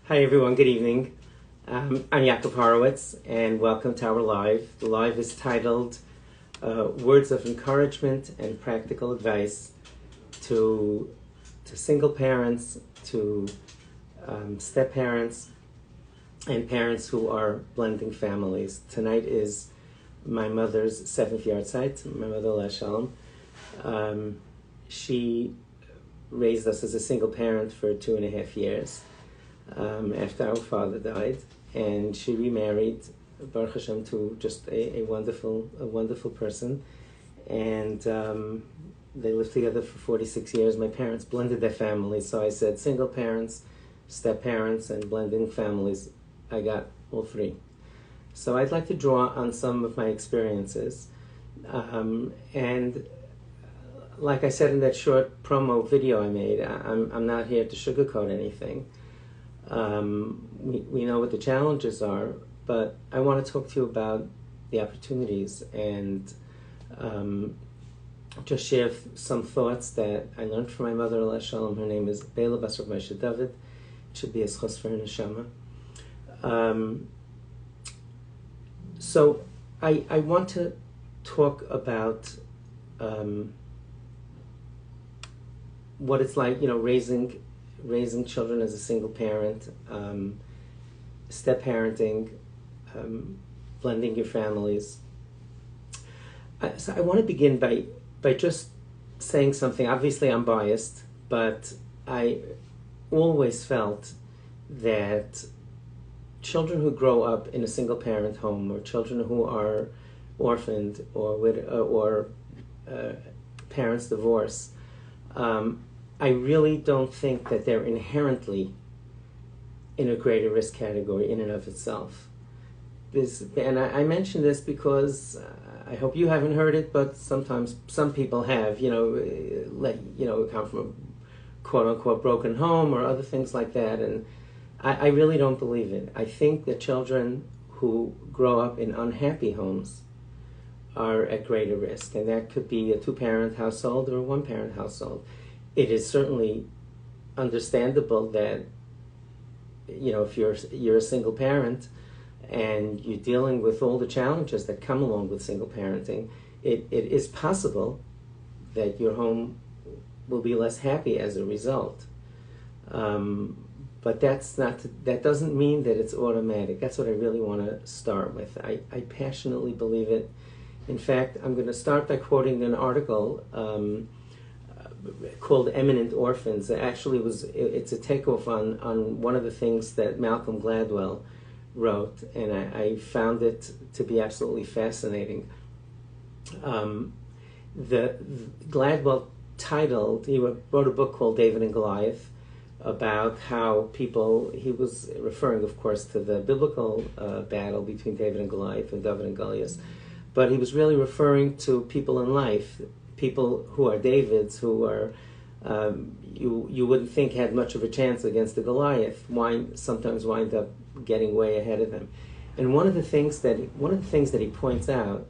Hi everyone, good evening. I'm Yaakov Horowitz and welcome to our live. The live is titled Words of Encouragement and Practical Advice to single parents, to step-parents, and parents who are blending families. Tonight is my mother's 7th yahrtzeit, my mother Leshalom. She raised us as a single parent for 2.5 years. After our father died, and she remarried, Baruch Hashem, to just a wonderful person, and they lived together for 46 years. My parents blended their families, so I said single parents, step parents, and blending families. I got all three. So I'd like to draw on some of my experiences, and like I said in that short promo video I made, I'm not here to sugarcoat anything. We know what the challenges are, but I want to talk to you about the opportunities and just share some thoughts that I learned from my mother, Allah Shalom. Her name is Beile Nutovice. It should be a schos for her neshama. So I want to talk about what it's like, raising children as a single parent, step parenting, blending your families. So I want to begin by just saying something. Obviously I'm biased, but I always felt that children who grow up in a single parent home, or children who are orphaned or parents divorce, I really don't think that they're inherently in a greater risk category in and of itself. And I mention this because I hope you haven't heard it, but sometimes some people have, come from a quote-unquote broken home or other things like that, and I really don't believe it. I think that children who grow up in unhappy homes are at greater risk, and that could be a two-parent household or a one-parent household. It is certainly understandable that, if you're a single parent and you're dealing with all the challenges that come along with single parenting, it is possible that your home will be less happy as a result. But that doesn't mean that it's automatic. That's what I really want to start with. I passionately believe it. In fact, I'm going to start by quoting an article called Eminent Orphans. It's a takeoff on one of the things that Malcolm Gladwell wrote, and I found it to be absolutely fascinating. The Gladwell he wrote a book called David and Goliath, about how he was referring, of course, to the biblical battle between David and Goliath and David and Goliath, but he was really referring to people in life, people who are Davids, who are you wouldn't think had much of a chance against the Goliath, sometimes wind up getting way ahead of them. And one of the things that he points out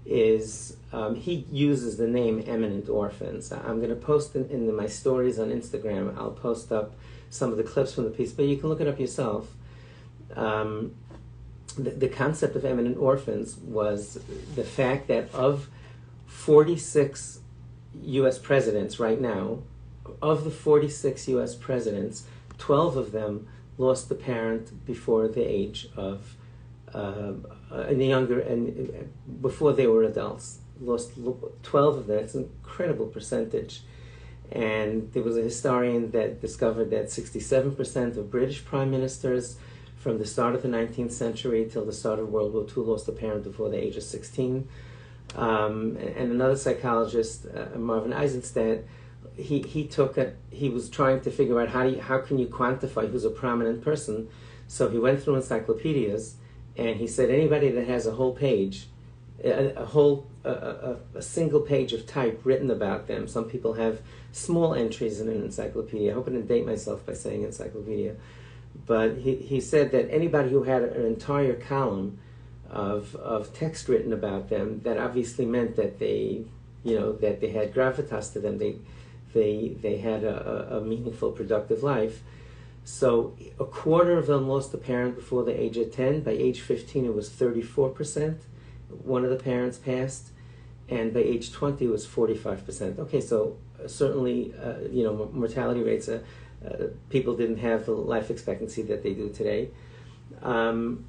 is he uses the name Eminent Orphans. I'm going to post in my stories on Instagram. I'll post up some of the clips from the piece, but you can look it up yourself. The concept of Eminent Orphans was the fact that of 46 U.S. presidents right now, of the 46 U.S. presidents, 12 of them lost the parent before the age of, before they were adults. Lost 12 of them. It's an incredible percentage. And there was a historian that discovered that 67% of British prime ministers from the start of the 19th century till the start of World War II lost a parent before the age of 16. And another psychologist, Marvin Eisenstadt, he was trying to figure out how can you quantify who's a prominent person. So he went through encyclopedias and he said anybody that has a whole page, a single page of type written about them. Some people have small entries in an encyclopedia. I hope I didn't date myself by saying encyclopedia, but he said that anybody who had an entire column of text written about them, that obviously meant that they had gravitas to them. They had a meaningful, productive life. So a quarter of them lost a parent before the age of 10. By age 15, it was 34%. One of the parents passed. And by age 20, it was 45%. Okay, so certainly, mortality rates, people didn't have the life expectancy that they do today. And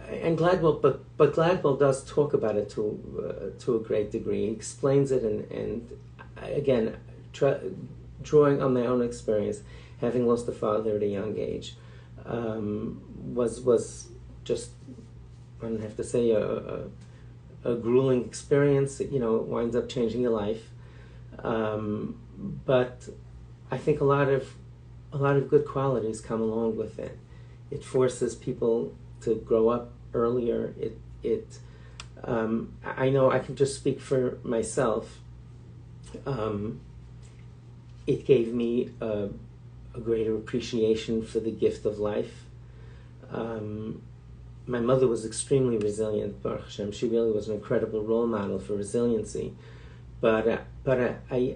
Gladwell, but Gladwell does talk about it to a great degree. He explains it, and again, drawing on my own experience, having lost a father at a young age, was just, I don't have to say, a grueling experience. It winds up changing your life. But I think a lot of good qualities come along with it. It forces people to grow up earlier. I know I can just speak for myself. It gave me a greater appreciation for the gift of life. My mother was extremely resilient, Baruch Hashem. She really was an incredible role model for resiliency. But I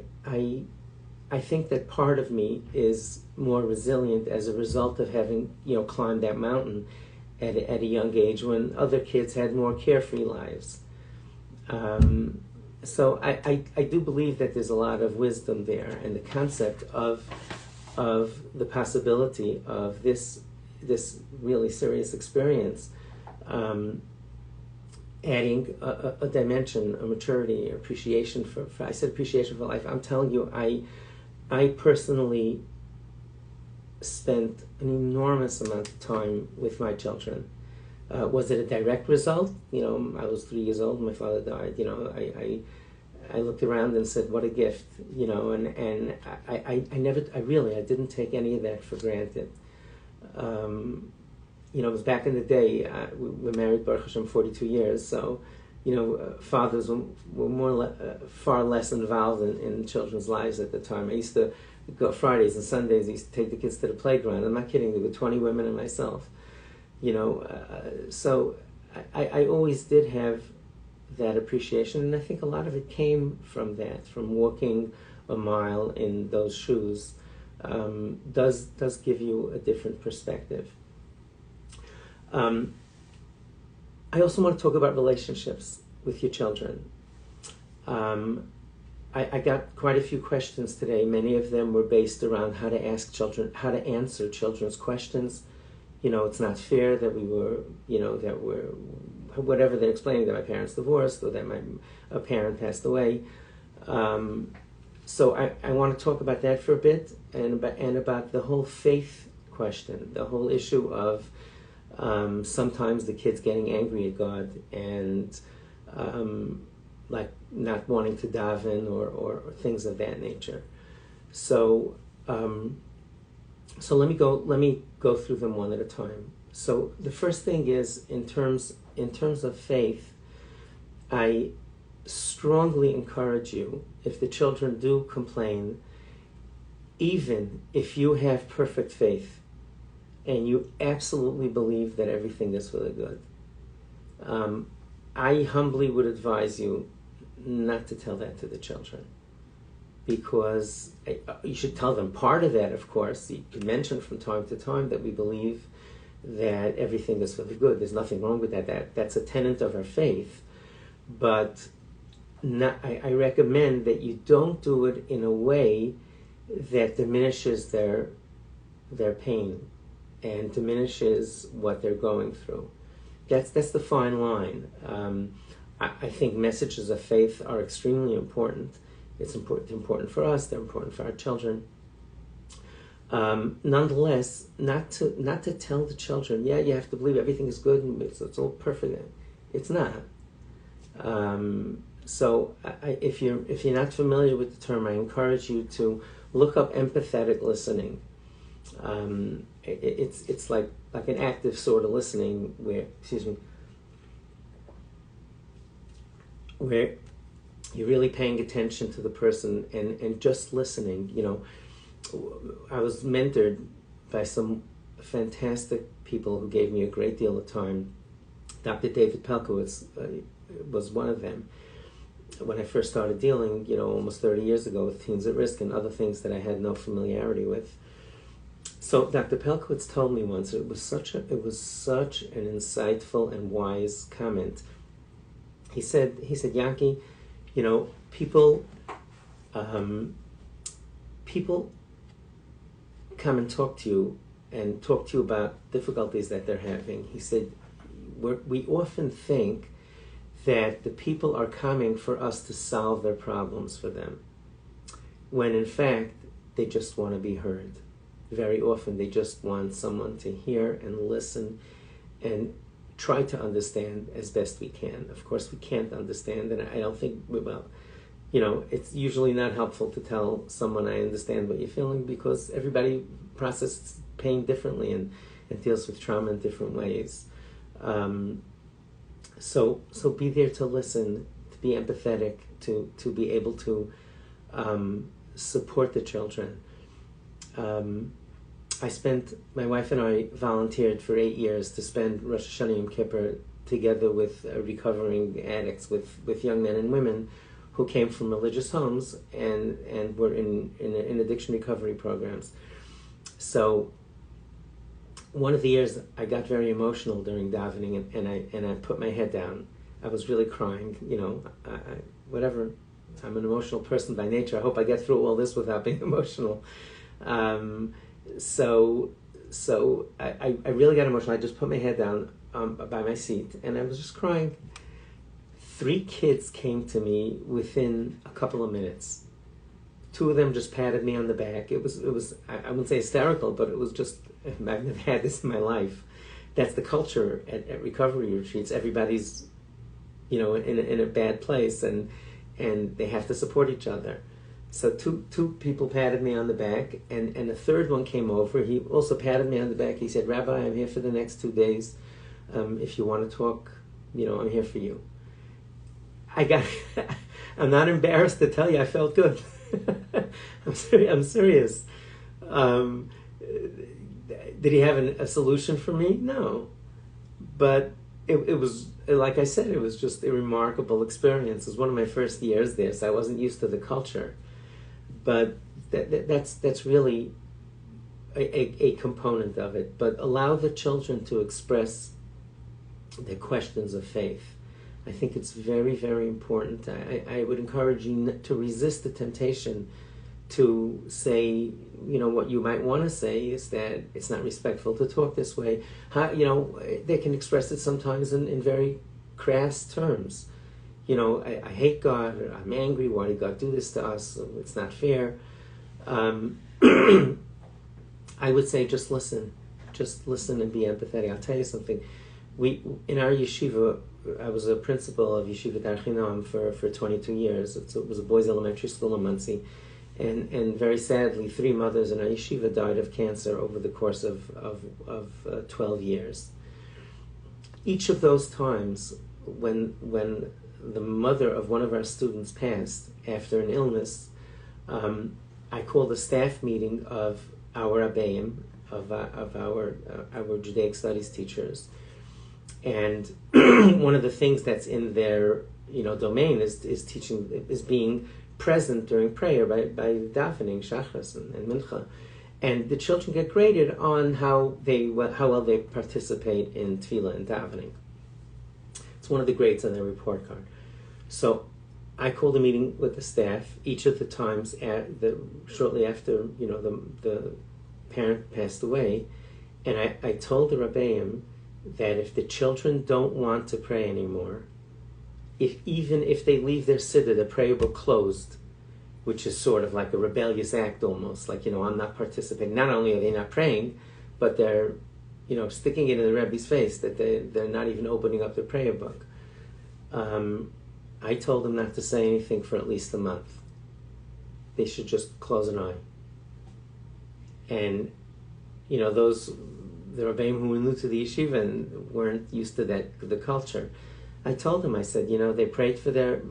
think that part of me is more resilient as a result of having climbed that mountain at a young age when other kids had more carefree lives. So I do believe that there's a lot of wisdom there, and the concept of the possibility of this really serious experience adding a dimension, a maturity, appreciation for I said appreciation for life. I'm telling you, I personally spent an enormous amount of time with my children. Was it a direct result? I was 3 years old, my father died. I looked around and said, what a gift, and I didn't take any of that for granted. It was back in the day. We're married, Baruch Hashem, 42 years, so fathers were far less involved in children's lives at the time. I used to go Fridays and Sundays. I used to take the kids to the playground. I'm not kidding. There were 20 women and myself. So I always did have that appreciation, and I think a lot of it came from that, from walking a mile in those shoes. Does give you a different perspective. I also want to talk about relationships with your children. I got quite a few questions today. Many of them were based around how to answer children's questions. It's not fair that whatever they're explaining, that my parents divorced or that a parent passed away. So I want to talk about that for a bit, and about the whole faith question, the whole issue of sometimes the kids getting angry at God and like not wanting to daven or things of that nature. So let me go through them one at a time. So the first thing is, in terms of faith, I strongly encourage you, if the children do complain, even if you have perfect faith and you absolutely believe that everything is for the good, I humbly would advise you not to tell that to the children, because you should tell them part of that, of course. You can mention from time to time that we believe that everything is for the good. There's nothing wrong with that. That's a tenet of our faith. But I recommend that you don't do it in a way that diminishes their pain and diminishes what they're going through. That's the fine line. I think messages of faith are extremely important. It's important for us. They're important for our children. Nonetheless, not to tell the children, you have to believe everything is good and it's all perfect. It's not. So if you're not familiar with the term, I encourage you to look up empathetic listening. It's like an active sort of listening where you're really paying attention to the person and just listening. I was mentored by some fantastic people who gave me a great deal of time. Dr. David Pelkowitz was one of them. When I first started dealing, almost 30 years ago, with teens at risk and other things that I had no familiarity with. So Dr. Pelkowitz told me once, it was such an insightful and wise comment. He said, Yankee, people come and talk to you about difficulties that they're having. He said, we often think that the people are coming for us to solve their problems for them, when in fact they just want to be heard. Very often they just want someone to hear and listen and try to understand as best we can. Of course we can't understand, and I don't think, it's usually not helpful to tell someone I understand what you're feeling, because everybody processes pain differently and deals with trauma in different ways. So be there to listen, to be empathetic, to be able to support the children. My wife and I volunteered for 8 years to spend Rosh Hashanah Yom Kippur together with recovering addicts, with young men and women who came from religious homes and were in addiction recovery programs. So one of the years I got very emotional during davening, and I put my head down. I was really crying, whatever. I'm an emotional person by nature. I hope I get through all this without being emotional. So I really got emotional. I just put my head down by my seat, and I was just crying. 3 kids came to me within a couple of minutes. 2 of them just patted me on the back. It was I wouldn't say hysterical, but it was just, I've never had this in my life. That's the culture at recovery retreats. Everybody's, in a bad place, and they have to support each other. So two people patted me on the back, and a third one came over. He also patted me on the back. He said, "Rabbi, I'm here for the next 2 days. If you want to talk, I'm here for you." I'm not embarrassed to tell you, I felt good. I'm serious. Did he have a solution for me? No. But it was, like I said, it was just a remarkable experience. It was one of my first years there, so I wasn't used to the culture. But that's really a component of it. But allow the children to express their questions of faith. I think it's very, very important. I would encourage you to resist the temptation to say, what you might want to say is that it's not respectful to talk this way. They can express it sometimes in very crass terms. I hate God, or I'm angry, why did God do this to us? It's not fair. I would say just listen and be empathetic. I'll tell you something. In our yeshiva, I was a principal of Yeshiva Dar Chinam for 22 years. It was a boys' elementary school in Muncie. And very sadly, 3 mothers in our yeshiva died of cancer over the course of 12 years. Each of those times, when the mother of one of our students passed after an illness, I called a staff meeting of our Abbeim, of our Judaic studies teachers. And one of the things that's in their domain is teaching, is being present during prayer by davening, shachris and mincha, and the children get graded on how well they participate in tefillah and davening. It's one of the grades on their report card. So I called a meeting with the staff each of the times shortly after the parent passed away, and I told the Rabbeim that if the children don't want to pray anymore, even if they leave their siddur, the prayer book closed, which is sort of like a rebellious act almost, like, I'm not participating. Not only are they not praying, but they're, sticking it in the Rebbe's face that they're not even opening up the prayer book. I told them not to say anything for at least a month. They should just close an eye. And, the Rebbeim who were new to the yeshiva and weren't used to the culture, I told them, I said, they prayed for their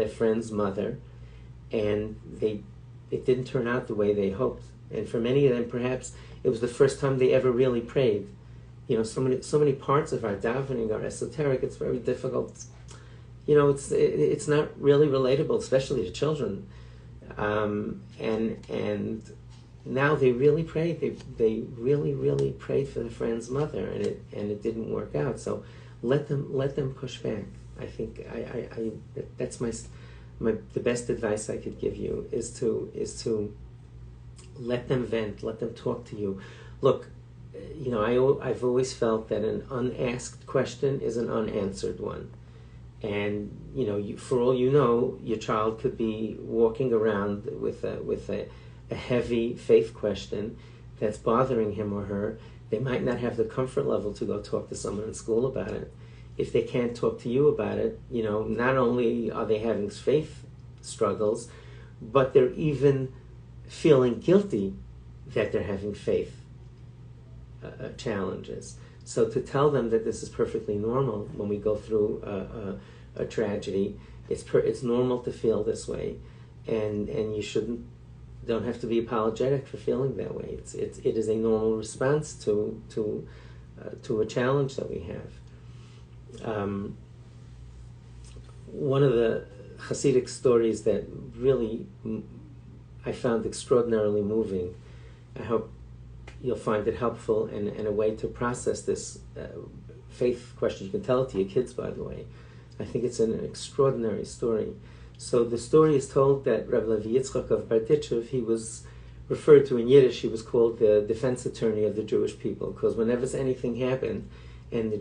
friend's mother, and it didn't turn out the way they hoped. And for many of them, perhaps it was the first time they ever really prayed. So many parts of our davening are esoteric. It's very difficult. It's not really relatable, especially to children. And now they really prayed. They really prayed for the friend's mother, and it didn't work out. So let them push back. I think that's my the best advice I could give you is to let them vent, let them talk to you. Look, I've always felt that an unasked question is an unanswered one. And for all you know, your child could be walking around with a heavy faith question that's bothering him or her. They might not have the comfort level to go talk to someone in school about it. If they can't talk to you about it, not only are they having faith struggles, but they're even feeling guilty that they're having faith challenges. So to tell them that this is perfectly normal when we go through a tragedy, it's normal to feel this way, and you don't have to be apologetic for feeling that way. It is a normal response to a challenge that we have. One of the Hasidic stories that really I found extraordinarily moving. I hope you'll find it helpful and a way to process this faith question. You can tell it to your kids, by the way. I think it's an extraordinary story. So the story is told that Rabbi Levi Yitzchak of Berditchev, he was referred to in Yiddish, he was called the defense attorney of the Jewish people, because whenever anything happened and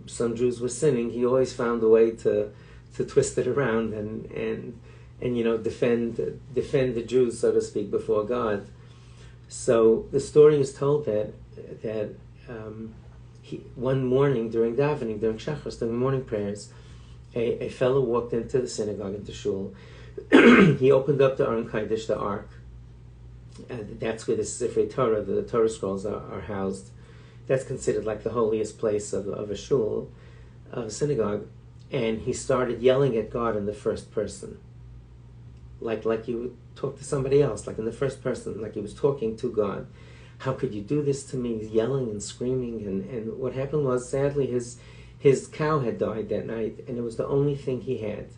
some Jews were sinning, he always found a way to twist it around and defend the Jews, so to speak, before God. So the story is told that one morning during davening, during Shachris, during morning prayers, a fellow walked into the synagogue, into shul. He opened up the Aron Kodesh, the Ark. That's where the Sifrei Torah, the Torah scrolls, are housed. That's considered like the holiest place of a shul, of a synagogue. And he started yelling at God in the first person, like you would talk to somebody else, like in the first person, like he was talking to God. How could you do this to me? He's yelling and screaming, and what happened was, sadly, his cow had died that night, and it was the only thing he had.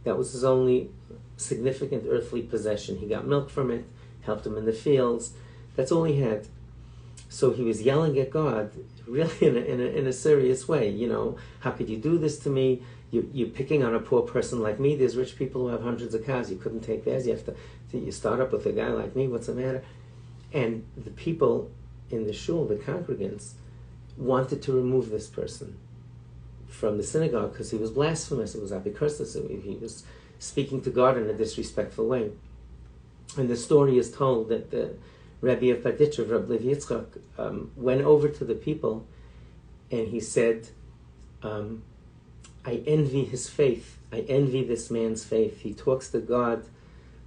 That was his only significant earthly possession. He got milk from it, helped him in the fields. That's all he had. So he was yelling at God, really in a serious way. How could you do this to me? You're picking on a poor person like me. There's rich people who have hundreds of cows. You couldn't take theirs. You start up with a guy like me. What's the matter? And the people in the shul, the congregants, wanted to remove this person from the synagogue because he was blasphemous. It was apikursis. He was speaking to God in a disrespectful way. And the story is told that the Rebbe of Berditchev, Rabbi Levi Yitzchak, went over to the people and he said, I envy his faith. I envy this man's faith. He talks to God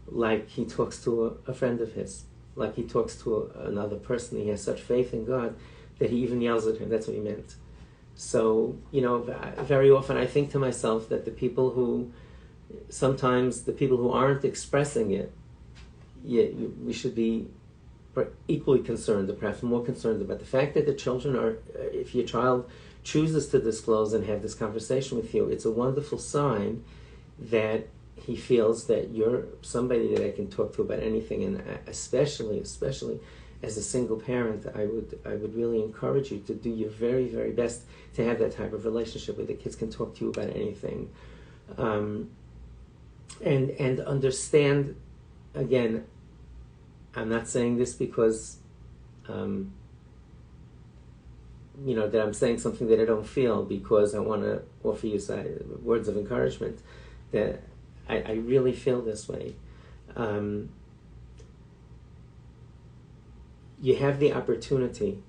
like he talks to a friend of his, like he talks to another person. He has such faith in God that he even yells at him. That's what he meant. So, very often I think to myself that the people who aren't expressing it, we should be equally concerned, or perhaps more concerned about the fact that the children are, if your child chooses to disclose and have this conversation with you, it's a wonderful sign that he feels that you're somebody that I can talk to about anything. And especially as a single parent, I would really encourage you to do your very, very best to have that type of relationship where the kids can talk to you about anything, and understand. Again, I'm not saying this because that I'm saying something that I don't feel, because I want to offer you words of encouragement that I really feel this way. You have the opportunity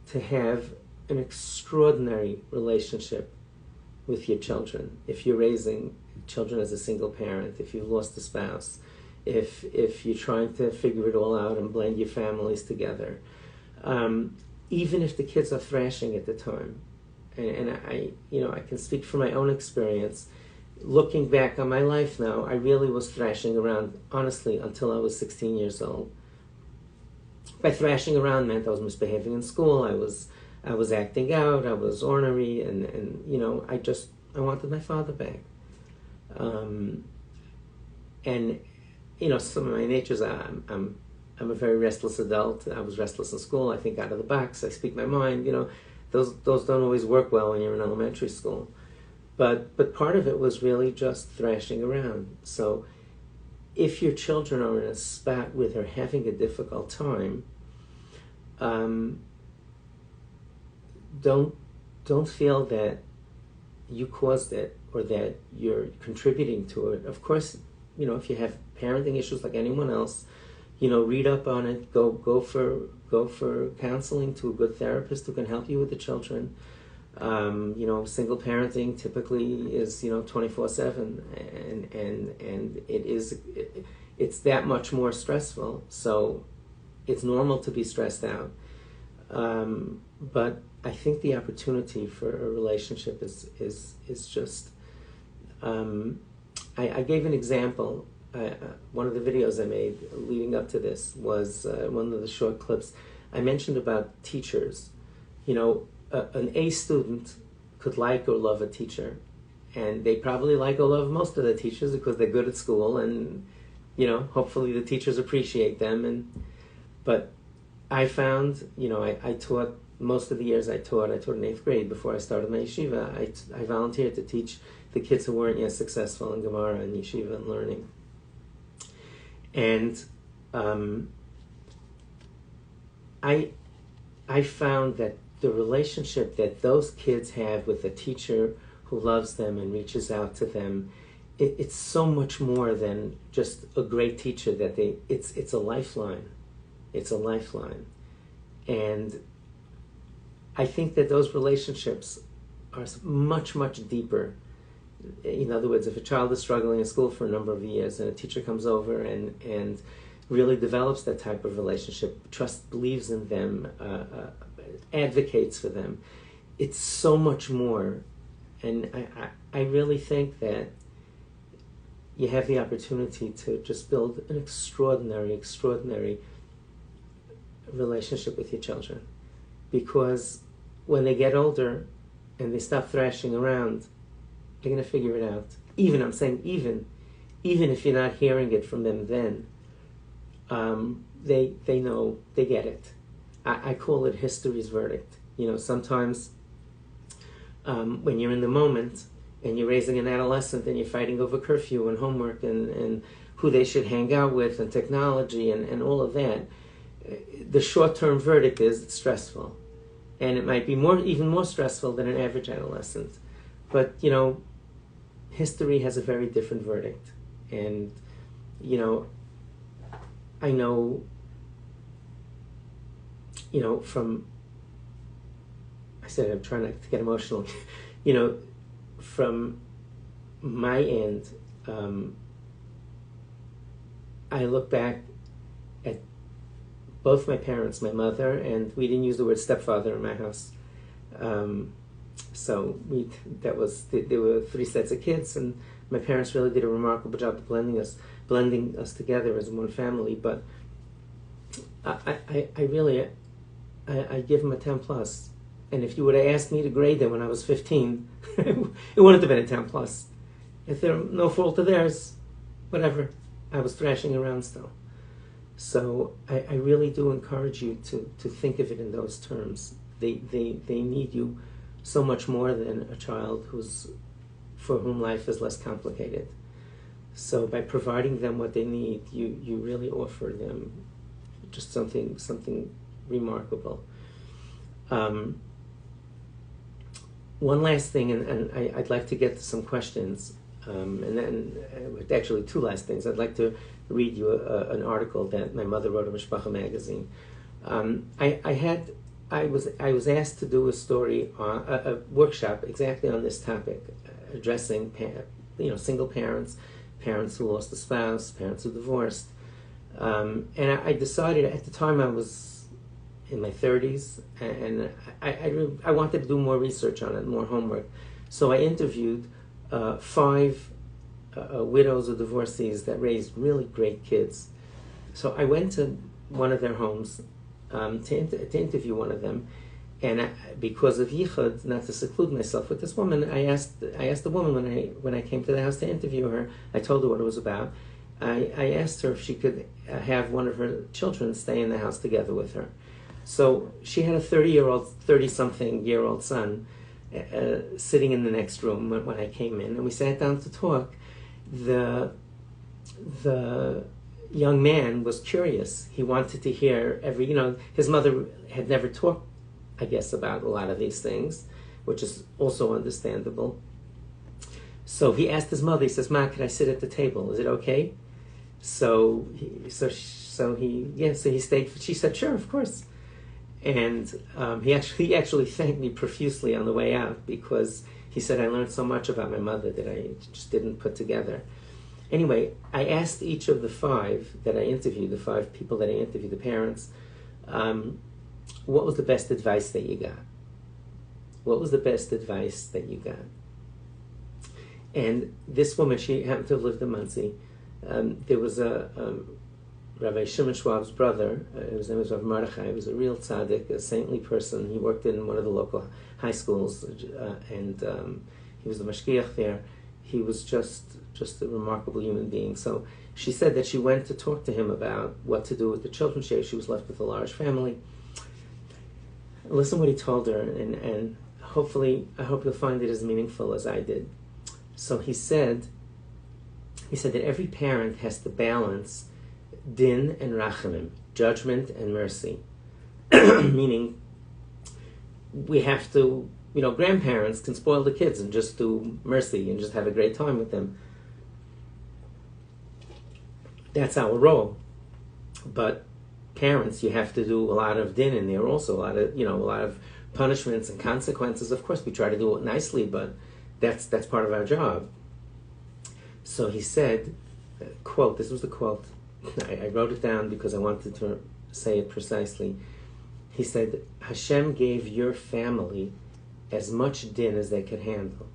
to have an extraordinary relationship with your children. If you're raising children as a single parent, if you've lost a spouse, if you're trying to figure it all out and blend your families together, even if the kids are thrashing at the time, and I can speak from my own experience. Looking back on my life now, I really was thrashing around, honestly, until I was 16 years old. By thrashing around meant I was misbehaving in school, I was acting out, I was ornery, and I wanted my father back. And some of my natures, I'm I'm a very restless adult. I was restless in school. I think out of the box. I speak my mind. Those don't always work well when you're in elementary school. But part of it was really just thrashing around. So if your children are in a spot where they're having a difficult time, don't feel that you caused it or that you're contributing to it. Of course, if you have parenting issues like anyone else, read up on it. Go for counseling to a good therapist who can help you with the children. Single parenting typically is 24/7, and it's that much more stressful. So it's normal to be stressed out. But I think the opportunity for a relationship is just. I gave an example. One of the videos I made leading up to this was one of the short clips. I mentioned about teachers. An A student could like or love a teacher, and they probably like or love most of the teachers because they're good at school, and hopefully the teachers appreciate them. But I found, I taught most of the years I taught in 8th grade before I started my yeshiva. I volunteered to teach the kids who weren't yet successful in Gemara and yeshiva and learning. And I found that the relationship that those kids have with a teacher who loves them and reaches out to them, it's so much more than just a great teacher. It's a lifeline. It's a lifeline. And I think that those relationships are much, much deeper. In other words, if a child is struggling in school for a number of years and a teacher comes over and really develops that type of relationship, believes in them, advocates for them, it's so much more. And I really think that you have the opportunity to just build an extraordinary relationship with your children. Because when they get older and they stop thrashing around, they're going to figure it out. Even if you're not hearing it from them then, they know, they get it. I call it history's verdict. Sometimes when you're in the moment and you're raising an adolescent and you're fighting over curfew and homework and who they should hang out with and technology and all of that, the short-term verdict is it's stressful. And it might be even more stressful than an average adolescent. But, history has a very different verdict. And, I know, I said I'm trying not to get emotional, from my end, I look back at both my parents, my mother, and we didn't use the word stepfather in my house. So there were 3 sets of kids, and my parents really did a remarkable job of blending us together as one family. But I really give them a 10 plus. And if you would have asked me to grade them when I was 15, it wouldn't have been a 10 plus. If they're no fault of theirs, whatever. I was thrashing around still. So I really do encourage you to think of it in those terms. They need you so much more than a child for whom life is less complicated. So by providing them what they need, you really offer them just something remarkable. One last thing, and I'd like to get to some questions, and then actually 2 last things. I'd like to read you an article that my mother wrote in Mishpacha magazine. I was asked to do a story on a workshop exactly on this topic, addressing single parents who lost a spouse, parents who divorced, and I decided at the time I was in my 30s, and I wanted to do more research on it, more homework. So I interviewed 5 widows or divorcees that raised really great kids. So I went to one of their homes to interview one of them, and because of yichud, not to seclude myself with this woman, I asked the woman when I came to the house to interview her. I told her what it was about, I asked her if she could have one of her children stay in the house together with her. So she had a 30-something-year-old son sitting in the next room when I came in, and we sat down to talk. The young man was curious. He wanted to hear his mother had never talked, I guess, about a lot of these things, which is also understandable. So he asked his mother, he says, "Ma, can I sit at the table? Is it okay?" So he stayed. She said, "Sure, of course." And he actually thanked me profusely on the way out, because he said, "I learned so much about my mother that I just didn't put together." Anyway, I asked each of the five that I interviewed, the five people that I interviewed, the parents, what was the best advice that you got? What was the best advice that you got? And this woman, she happened to have lived in Monsey. There was a Rabbi Shimon Schwab's brother. His name was Rav Mordechai. He was a real tzaddik, a saintly person. He worked in one of the local high schools, and he was the mashgiach there. He was just a remarkable human being. So she said that she went to talk to him about what to do with the children. She was left with a large family. Listen what he told her, and hopefully, I hope you'll find it as meaningful as I did. So he said that every parent has to balance din and rachamim, judgment and mercy. Meaning, we have to, grandparents can spoil the kids and just do mercy and just have a great time with them. That's our role. But parents, you have to do a lot of din in there also, a lot of punishments and consequences. Of course, we try to do it nicely, but that's part of our job. So he said, quote, this was the quote, I wrote it down because I wanted to say it precisely. He said, Hashem gave your family as much din as they could handle.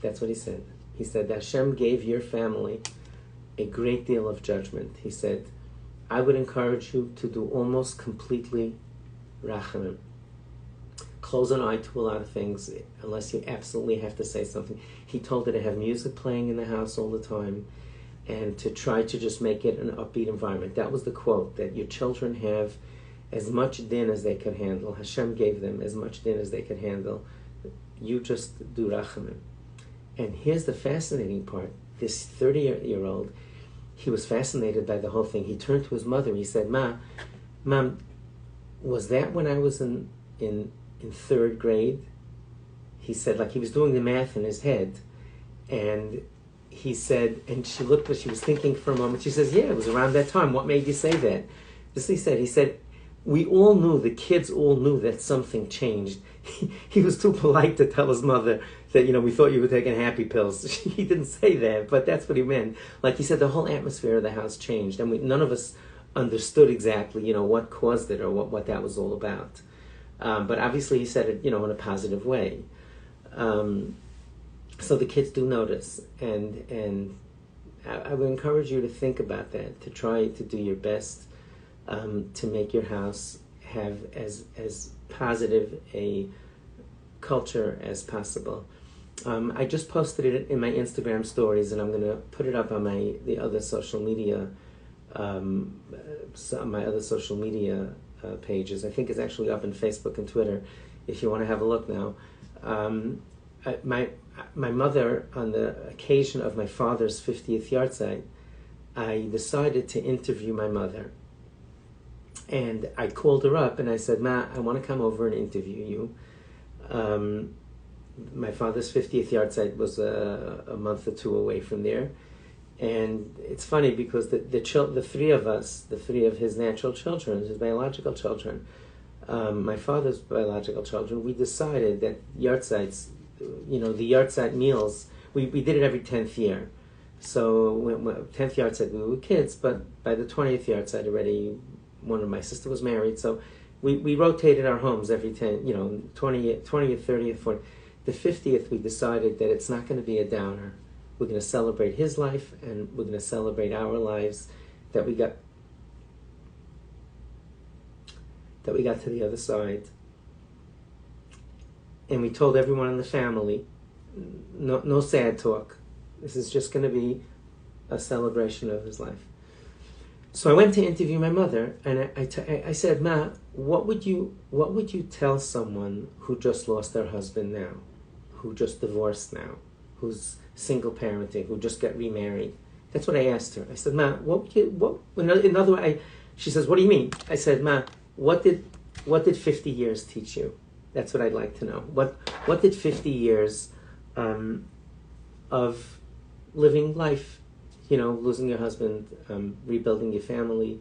That's what he said. He said, Hashem gave your family a great deal of judgment. He said, I would encourage you to do almost completely rachamim. Close an eye to a lot of things, unless you absolutely have to say something. He told her to have music playing in the house all the time, and to try to just make it an upbeat environment. That was the quote, that your children have as much din as they could handle. Hashem gave them as much din as they could handle. You just do rachamim. And here's the fascinating part. This 30-year-old, he was fascinated by the whole thing. He turned to his mother. He said, Mom, was that when I was in third grade? He said, like he was doing the math in his head. And he said, and she looked, but she was thinking for a moment. She says, yeah, it was around that time. What made you say that? This he said, we all knew, the kids all knew that something changed. He was too polite to tell his mother that, we thought you were taking happy pills. He didn't say that, but that's what he meant. Like he said, the whole atmosphere of the house changed, and none of us understood exactly, what caused it or what that was all about. But obviously he said it, in a positive way. So the kids do notice, and I would encourage you to think about that, to try to do your best to make your house have as positive a culture as possible. I just posted it in my Instagram stories, and I'm going to put it up on my other social media pages. I think it's actually up in Facebook and Twitter, if you want to have a look now. My mother, on the occasion of my father's 50th yahrtzeit, I decided to interview my mother. And I called her up and I said, Ma, I want to come over and interview you. My father's 50th yahrtzeit was a month or two away from there. And it's funny because the three of us, the three of his natural children, his biological children, my father's biological children, we decided that yahrtzeits, the yahrzeit meals, we did it every 10th year. So 10th yahrzeit we were kids, but by the 20th yahrzeit already, one of my sister was married, so we rotated our homes every 20th, 30th, 40th. The 50th, we decided that it's not going to be a downer. We're going to celebrate his life, and we're going to celebrate our lives, that we got to the other side. And we told everyone in the family, no sad talk. This is just going to be a celebration of his life. So I went to interview my mother, and I said, Ma, what would you tell someone who just lost their husband now, who just divorced now, who's single parenting, who just got remarried? That's what I asked her. I said, Ma, in other way, she says, what do you mean? I said, Ma, what did 50 years teach you? That's what I'd like to know. What did 50 years of living life, losing your husband, rebuilding your family,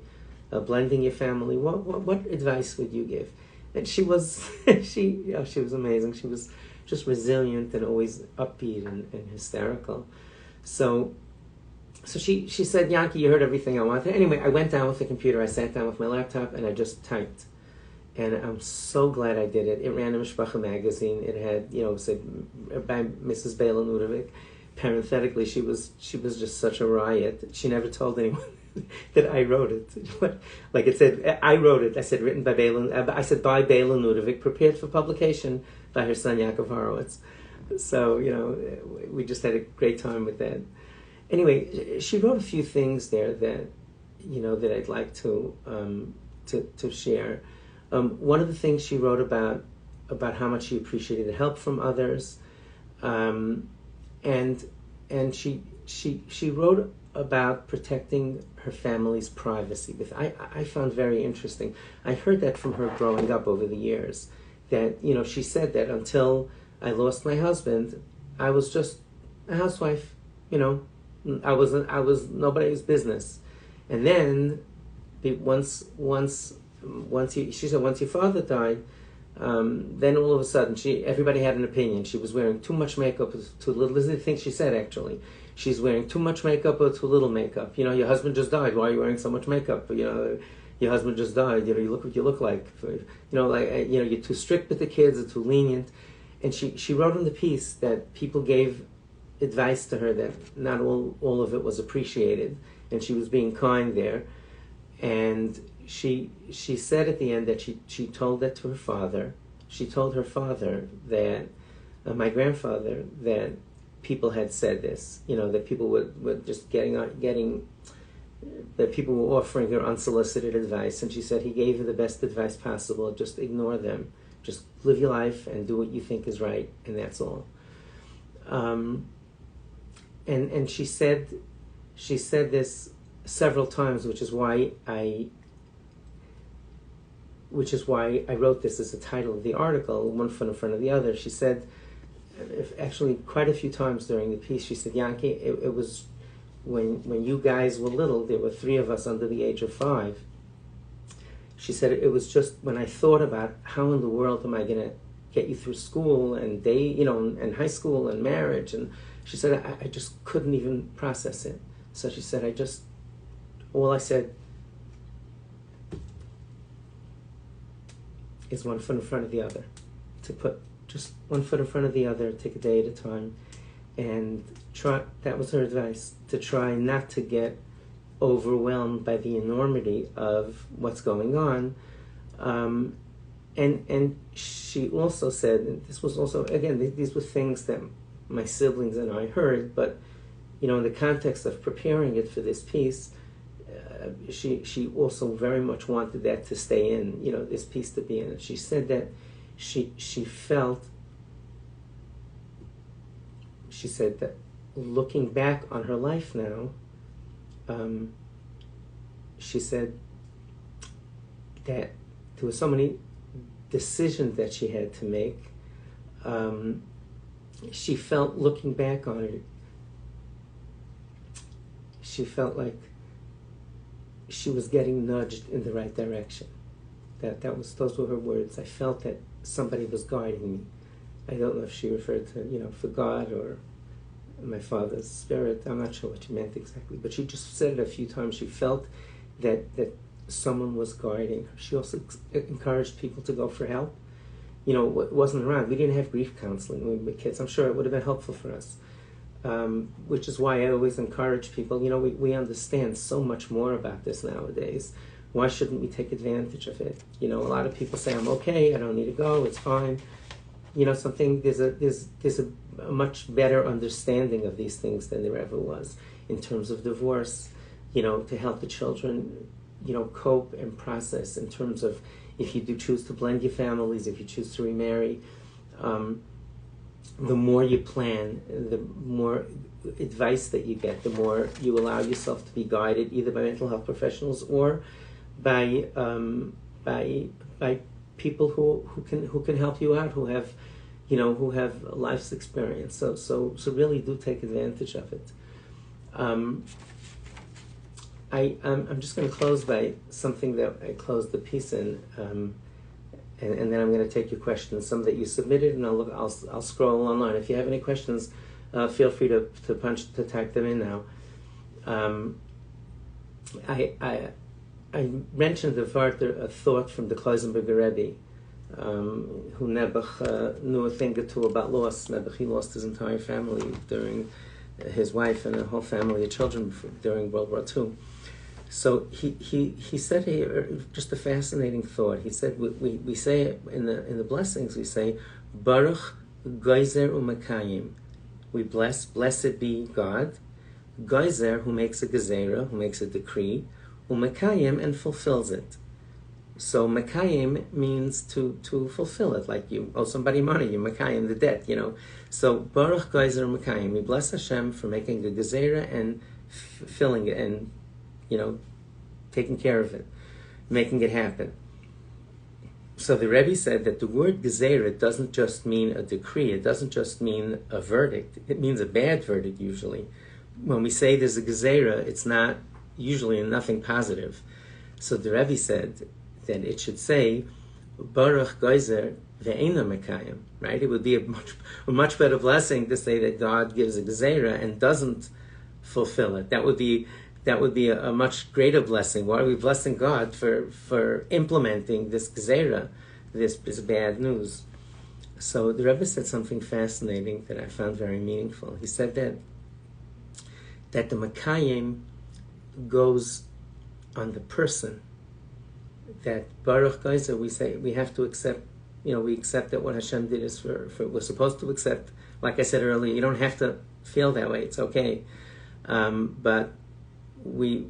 blending your family, what advice would you give? And she was she was amazing. She was just resilient and always upbeat and hysterical. So she said, Yankee, you heard everything I wanted. Anyway, I went down with the computer, I sat down with my laptop, and I just typed. And I'm so glad I did it. It ran in Mishpacha magazine. It had, said by Mrs. Beile Nutovice. Parenthetically, she was just such a riot. She never told anyone that I wrote it. Like it said, I wrote it. I said, written by Beile. I said, by Beile Nutovice, prepared for publication by her son Yaakov Horowitz. So, we just had a great time with that. Anyway, she wrote a few things there that, that I'd like to share. One of the things she wrote about how much she appreciated the help from others, and she wrote about protecting her family's privacy, which I found very interesting. I heard that from her growing up over the years, that she said that until I lost my husband, I was just a housewife. I was nobody's business, and then once your father died, then all of a sudden everybody had an opinion. She was wearing too much makeup, too little. This is the thing she said, actually. She's wearing too much makeup or too little makeup. Your husband just died. Why are you wearing so much makeup? Your husband just died. You look what you look like. You're too strict with the kids or too lenient. And she wrote in the piece that people gave advice to her that not all of it was appreciated, and she was being kind there. And she said at the end that she told that to her father. She told her father that, my grandfather, that people had said this, that people were just getting, that people were offering her unsolicited advice. And she said he gave her the best advice possible. Just ignore them. Just live your life and do what you think is right, and that's all. And she said this several times, which is why I wrote this as the title of the article, one foot in front of the other. She said, actually quite a few times during the piece, she said, Yankee, it was when you guys were little, there were 3 of us under the age of 5. She said, it was just when I thought about how in the world am I going to get you through school and and high school and marriage, and she said, I just couldn't even process it. So she said, all I said is one foot in front of the other. To put just one foot in front of the other, take a day at a time, and try. That was her advice, to try not to get overwhelmed by the enormity of what's going on. And she also said, and this was also, again, these were things that my siblings and I heard, but in the context of preparing it for this piece, she also very much wanted that to stay in, this piece to be in. And she said that she felt, she said that looking back on her life now, she said that there were so many decisions that she had to make. She felt, looking back on it, she felt like she was getting nudged in the right direction. Those were her words. I felt that somebody was guiding me. I don't know if she referred to, for God or my father's spirit. I'm not sure what she meant exactly, but she just said it a few times. She felt that someone was guiding her. She also encouraged people to go for help. It wasn't around. We didn't have grief counseling when we were kids. I'm sure it would have been helpful for us. Which is why I always encourage people, we understand so much more about this nowadays. Why shouldn't we take advantage of it? A lot of people say, I'm okay, I don't need to go, it's fine. There's a much better understanding of these things than there ever was. in terms of divorce, to help the children, cope and process in terms of if you do choose to blend your families, if you choose to remarry. The more you plan, the more advice that you get, the more you allow yourself to be guided either by mental health professionals or by people who can help you out, who have life's experience. So really do take advantage of it. I'm just going to close by something that I closed the piece in. And then I'm going to take your questions, some that you submitted, and I'll scroll online. If you have any questions, feel free to type them in now. I mentioned a thought from the Klausenberger Rebbe, who Nebuch knew a thing or two about loss. Nebuch, he lost his entire family during his wife and a whole family of children during World War II. So he said here just a fascinating thought. He said we say in the blessings, we say Baruch Geyser U'Makayim. We bless, blessed be God, Geyser, who makes a gezerah, who makes a decree, U'Makayim, and fulfills it. So Makayim means to fulfill it, like you owe somebody money, you Makayim the debt, So Baruch Geyser U'Makayim. We bless Hashem for making a gezerah and filling it and taking care of it, making it happen. So the Rebbe said that the word gezerah doesn't just mean a decree, it doesn't just mean a verdict, it means a bad verdict usually. When we say there's a gezerah, it's not usually nothing positive. So the Rebbe said that it should say, Baruch Geyser ve'ena Mekayim, right? It would be a much better blessing to say that God gives a gezerah and doesn't fulfill it. That would be a much greater blessing. Why are we blessing God for implementing this gezerah, this bad news? So the Rebbe said something fascinating that I found very meaningful. He said that the Makayim goes on the person. That Baruch Geyser, we say we have to accept. We accept that what Hashem did is for we're supposed to accept. Like I said earlier, you don't have to feel that way. It's okay, but we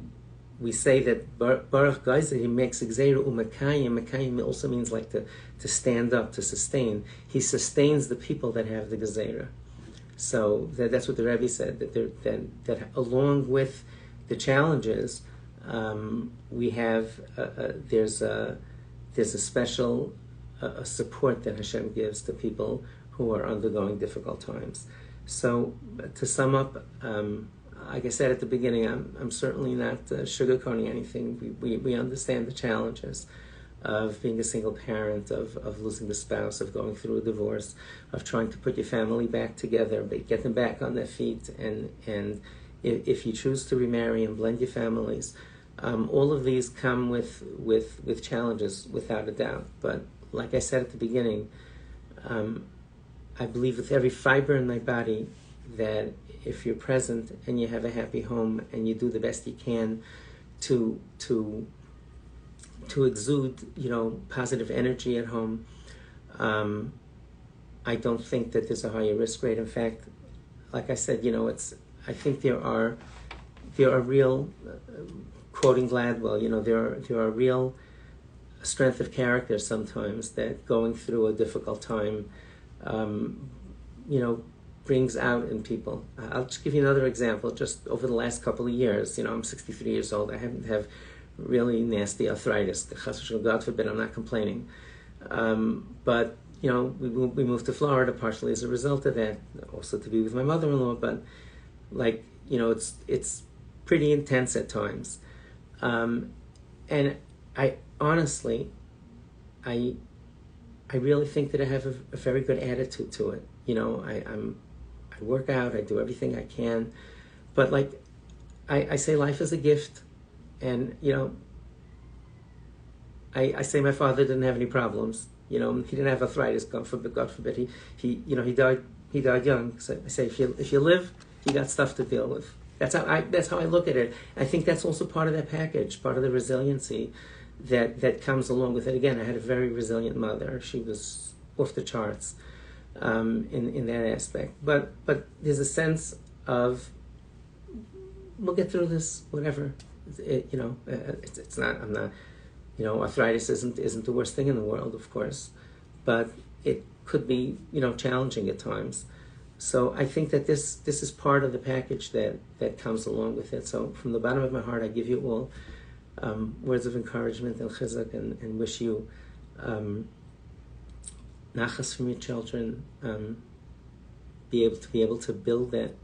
say that Baruch Geyser, he makes Gzeira U'Makayim. Makayim also means like to stand up, to sustain. He sustains the people that have the Gzeira. So that's what the Rebbe said, that along with the challenges, we have there's a special support that Hashem gives to people who are undergoing difficult times. So to sum up, like I said at the beginning, I'm certainly not sugarcoating anything. We understand the challenges of being a single parent, of losing the spouse, of going through a divorce, of trying to put your family back together, but get them back on their feet. And if you choose to remarry and blend your families, all of these come with challenges, without a doubt. But like I said at the beginning, I believe with every fiber in my body that if you're present and you have a happy home and you do the best you can to exude, positive energy at home, I don't think that there's a higher risk rate. In fact, like I said, I think there are real, quoting Gladwell, there are real strength of character sometimes that going through a difficult time, brings out in people. I'll just give you another example. Just over the last couple of years, I'm 63 years old. I happen to have really nasty arthritis. God forbid, I'm not complaining. But we moved to Florida partially as a result of that, also to be with my mother-in-law. But it's pretty intense at times. And I honestly, I really think that I have a very good attitude to it. I work out, I do everything I can, but I say life is a gift, and I say my father didn't have any problems. He didn't have arthritis. God forbid. He died young. So I say if you live, you got stuff to deal with. That's how I look at it. I think that's also part of that package, part of the resiliency that comes along with it. Again, I had a very resilient mother. She was off the charts in that aspect. But there's a sense of we'll get through this, whatever. It's not, I'm not, arthritis isn't the worst thing in the world, of course, but it could be, challenging at times. So I think that this is part of the package that comes along with it. So from the bottom of my heart, I give you all words of encouragement and chizuk, and wish you nachas from your children, be able to build that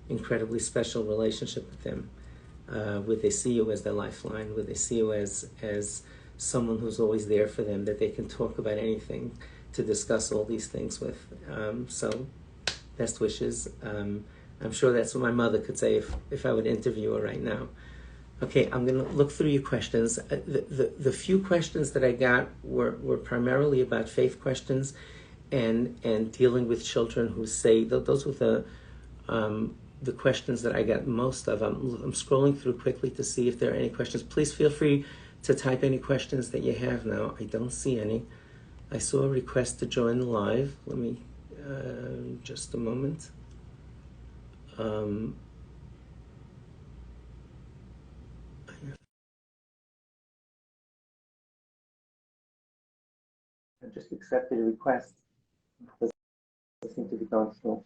incredibly special relationship with them, where they see you as their lifeline, where they see you as someone who's always there for them, that they can talk about anything, to discuss all these things with. So best wishes. I'm sure that's what my mother could say if I would interview her right now. Okay, I'm going to look through your questions. The few questions that I got were primarily about faith questions and dealing with children who say, those were the questions that I got most of. I'm scrolling through quickly to see if there are any questions. Please feel free to type any questions that you have now. I don't see any. I saw a request to join the live. Let me, just a moment. I just accepted a request. It doesn't seem to be going through.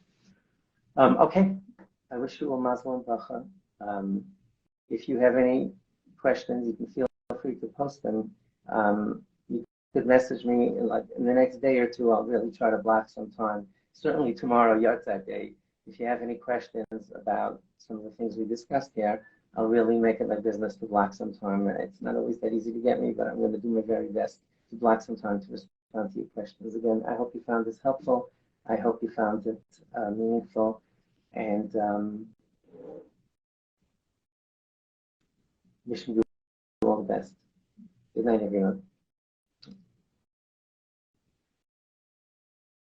Okay, I wish you a mazel and bracha. If you have any questions, you can feel free to post them. You could message me like in the next day or two. I'll really try to block some time. Certainly tomorrow, yahrtzeit day. If you have any questions about some of the things we discussed here, I'll really make it my business to block some time. It's not always that easy to get me, but I'm going to do my very best to block some time to respond to your questions. Again, I hope you found this helpful. I hope you found it meaningful, and wishing you all the best. Good night, everyone.